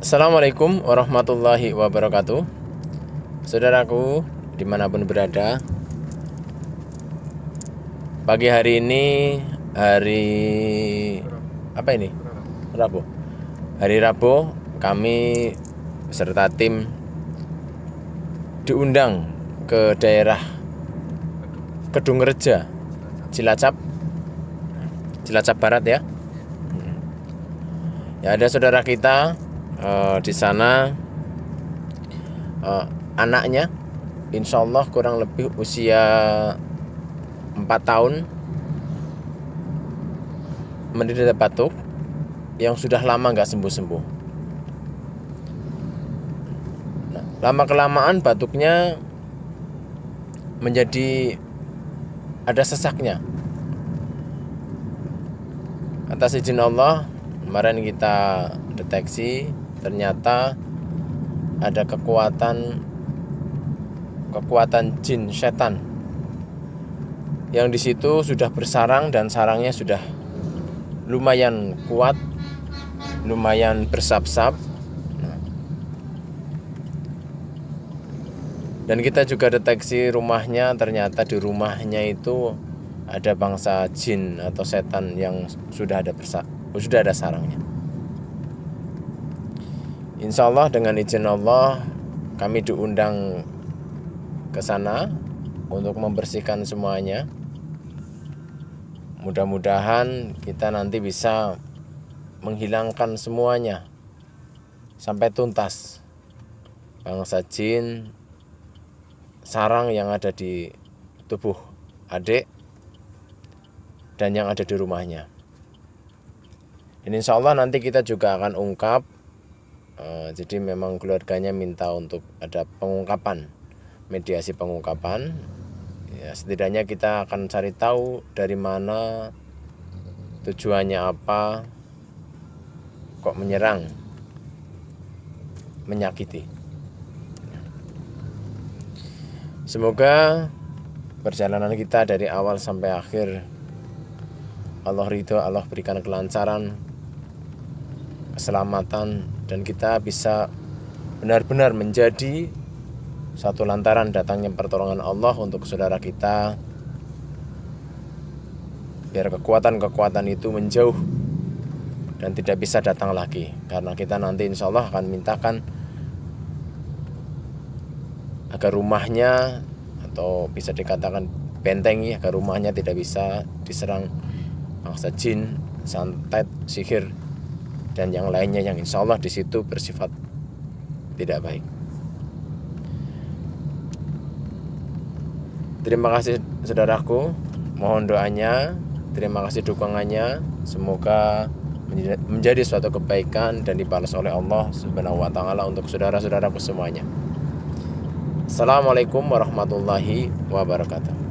Assalamualaikum warahmatullahi wabarakatuh. Saudaraku dimanapun berada, pagi hari ini hari apa ini? Rabu. Hari Rabu kami beserta tim diundang ke daerah Kedungreja, Cilacap Barat ya. Ya, ada saudara kita di sana, anaknya insya Allah kurang lebih usia 4 tahun, menderita batuk yang sudah lama nggak sembuh-sembuh. Nah, lama-kelamaan batuknya menjadi ada sesaknya. Atas izin Allah, kemarin kita deteksi ternyata ada kekuatan jin setan yang di situ sudah bersarang, dan sarangnya sudah lumayan kuat, lumayan bersap-sap. Dan kita juga deteksi rumahnya, ternyata di rumahnya itu ada bangsa jin atau setan yang sudah ada sarangnya. Insya Allah dengan izin Allah kami diundang ke sana untuk membersihkan semuanya. Mudah-mudahan kita nanti bisa menghilangkan semuanya sampai tuntas bangsa jin, sarang yang ada di tubuh adik dan yang ada di rumahnya. Dan insya Allah nanti kita juga akan ungkap. Jadi memang keluarganya minta untuk ada pengungkapan, mediasi pengungkapan. Ya, setidaknya kita akan cari tahu dari mana, tujuannya apa, kok menyerang, menyakiti. Semoga perjalanan kita dari awal sampai akhir Allah ridho, Allah berikan kelancaran, keselamatan, dan kita bisa benar-benar menjadi satu lantaran datangnya pertolongan Allah untuk saudara kita, biar kekuatan-kekuatan itu menjauh dan tidak bisa datang lagi. Karena kita nanti insya Allah akan mintakan agar rumahnya, atau bisa dikatakan bentengi, agar rumahnya tidak bisa diserang bangsa jin, santet, sihir, dan yang lainnya yang insya Allah di situ bersifat tidak baik. Terima kasih saudaraku, mohon doanya, terima kasih dukungannya. Semoga menjadi suatu kebaikan dan dibalas oleh Allah Subhanahu wa Ta'ala untuk saudara-saudaraku semuanya. Assalamualaikum warahmatullahi wabarakatuh.